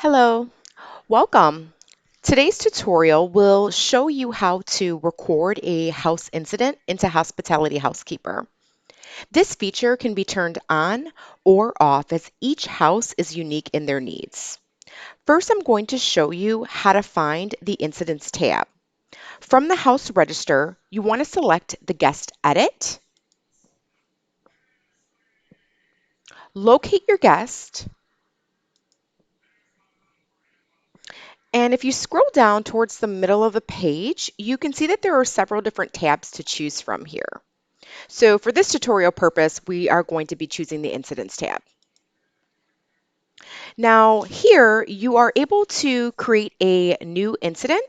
Hello, welcome. Today's tutorial will show you how to record a house incident into Hospitality Housekeeper. This feature can be turned on or off as each house is unique in their needs. First, I'm going to show you how to find the Incidents tab. From the house register, you want to select the guest edit, locate your guest, and if you scroll down towards the middle of the page, you can see that there are several different tabs to choose from here. So for this tutorial purpose, we are going to be choosing the Incidents tab. Now here you are able to create a new incident,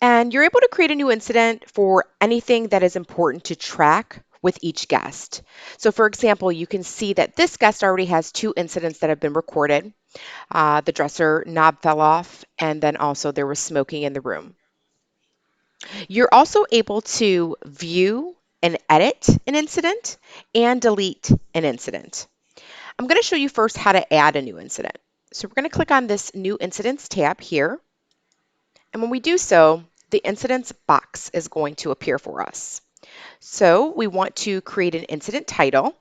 and you're able to create a new incident for anything that is important to track with each guest. So for example, you can see that this guest already has two incidents that have been recorded. The dresser knob fell off, and then also there was smoking in the room. You're also able to view and edit an incident and delete an incident. I'm going to show you first how to add a new incident. So we're going to click on this New Incidents tab here. And when we do so, the incidents box is going to appear for us. So we want to create an incident title.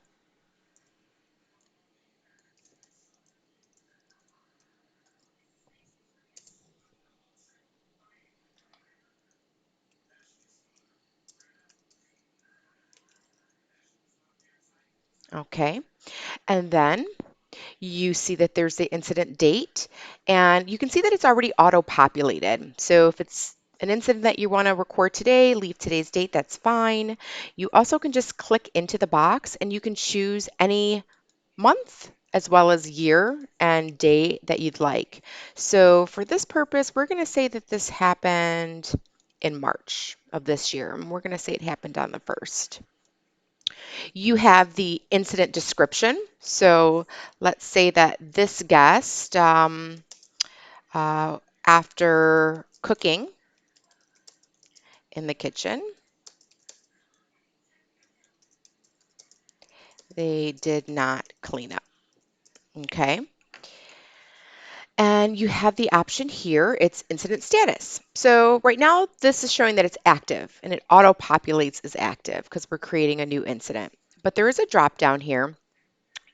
Okay. And then you see that there's the incident date, and you can see that it's already auto-populated. So if it's an incident that you want to record today, leave today's date, that's fine. You also can just click into the box and you can choose any month as well as year and day that you'd like. So for this purpose, we're going to say that this happened in March of this year, and we're going to say it happened on the 1st. You have the incident description. So let's say that this guest, after cooking in the kitchen, they did not clean up. Okay. And you have the option here, it's incident status. So right now, this is showing that it's active and it auto-populates as active because we're creating a new incident. But there is a drop down here.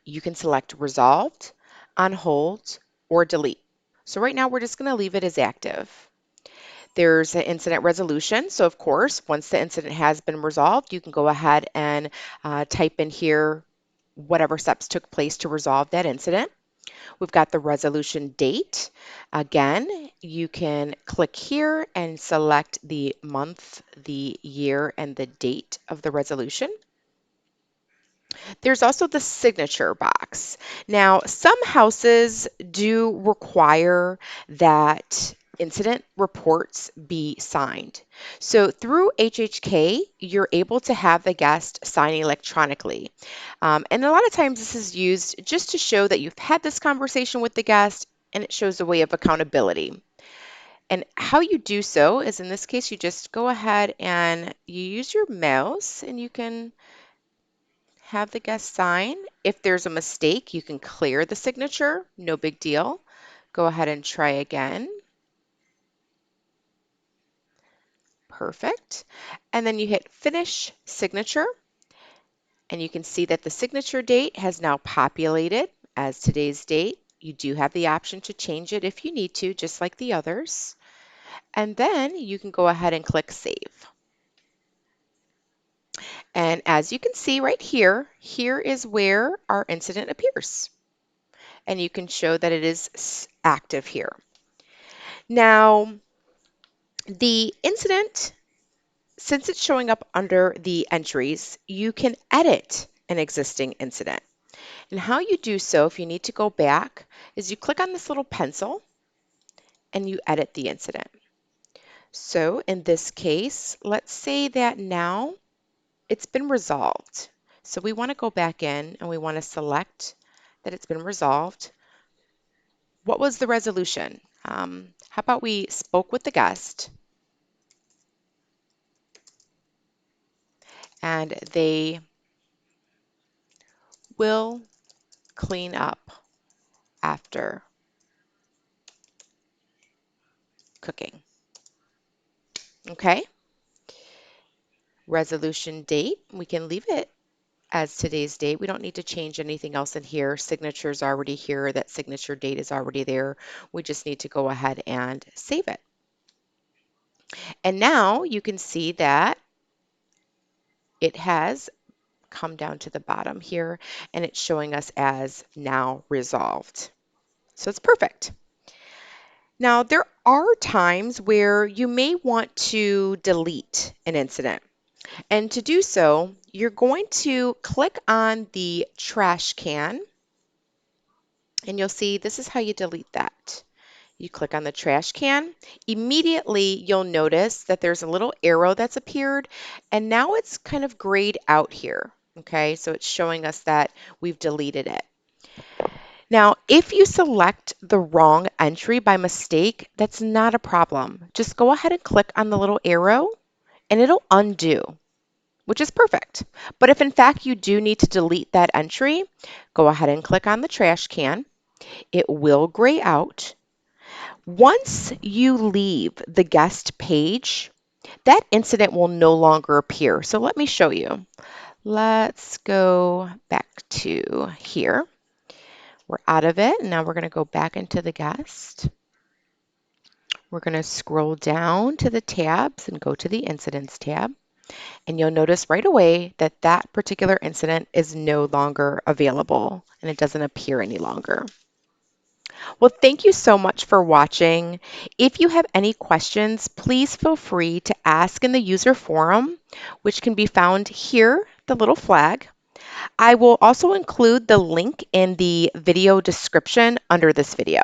You can select resolved, on hold, or delete. So right now, we're just going to leave it as active. There's an incident resolution. So of course, once the incident has been resolved, you can go ahead and type in here whatever steps took place to resolve that incident. We've got the resolution date. Again, you can click here and select the month, the year, and the date of the resolution. There's also the signature box. Now, some houses do require that incident reports be signed. So through HHK, you're able to have the guest sign electronically. And a lot of times this is used just to show that you've had this conversation with the guest, and it shows a way of accountability. And how you do so is, in this case, you just go ahead and you use your mouse and you can have the guest sign. If there's a mistake, you can clear the signature, no big deal. Go ahead and try again. Perfect. And then you hit Finish Signature, and you can see that the signature date has now populated as today's date. You do have the option to change it if you need to, just like the others. And then you can go ahead and click Save. And as you can see right here, here is where our incident appears. And you can show that it is active here. Now, the incident, since it's showing up under the entries, you can edit an existing incident. And how you do so, if you need to go back, is you click on this little pencil and you edit the incident. So in this case, let's say that now it's been resolved. So we want to go back in and we want to select that it's been resolved. What was the resolution? How about we spoke with the guest and they will clean up after cooking. Okay? Resolution date, we can leave it as today's date. We don't need to change anything else in here. Signature is already here. That signature date is already there. We just need to go ahead and save it. And now you can see that it has come down to the bottom here, and it's showing us as now resolved. So it's perfect. Now, there are times where you may want to delete an incident. And to do so, you're going to click on the trash can, and you'll see this is how you delete that. You click on the trash can. Immediately, you'll notice that there's a little arrow that's appeared, and now it's kind of grayed out here. Okay, so it's showing us that we've deleted it. Now, if you select the wrong entry by mistake, that's not a problem. Just go ahead and click on the little arrow, and it'll undo, which is perfect. But if in fact you do need to delete that entry, go ahead and click on the trash can. It will gray out. Once you leave the guest page, that incident will no longer appear. So let me show you. Let's go back to here. We're out of it. Now we're going to go back into the guest. We're going to scroll down to the tabs and go to the incidents tab. And you'll notice right away that that particular incident is no longer available and it doesn't appear any longer. Well, thank you so much for watching. If you have any questions, please feel free to ask in the user forum, which can be found here, the little flag. I will also include the link in the video description under this video.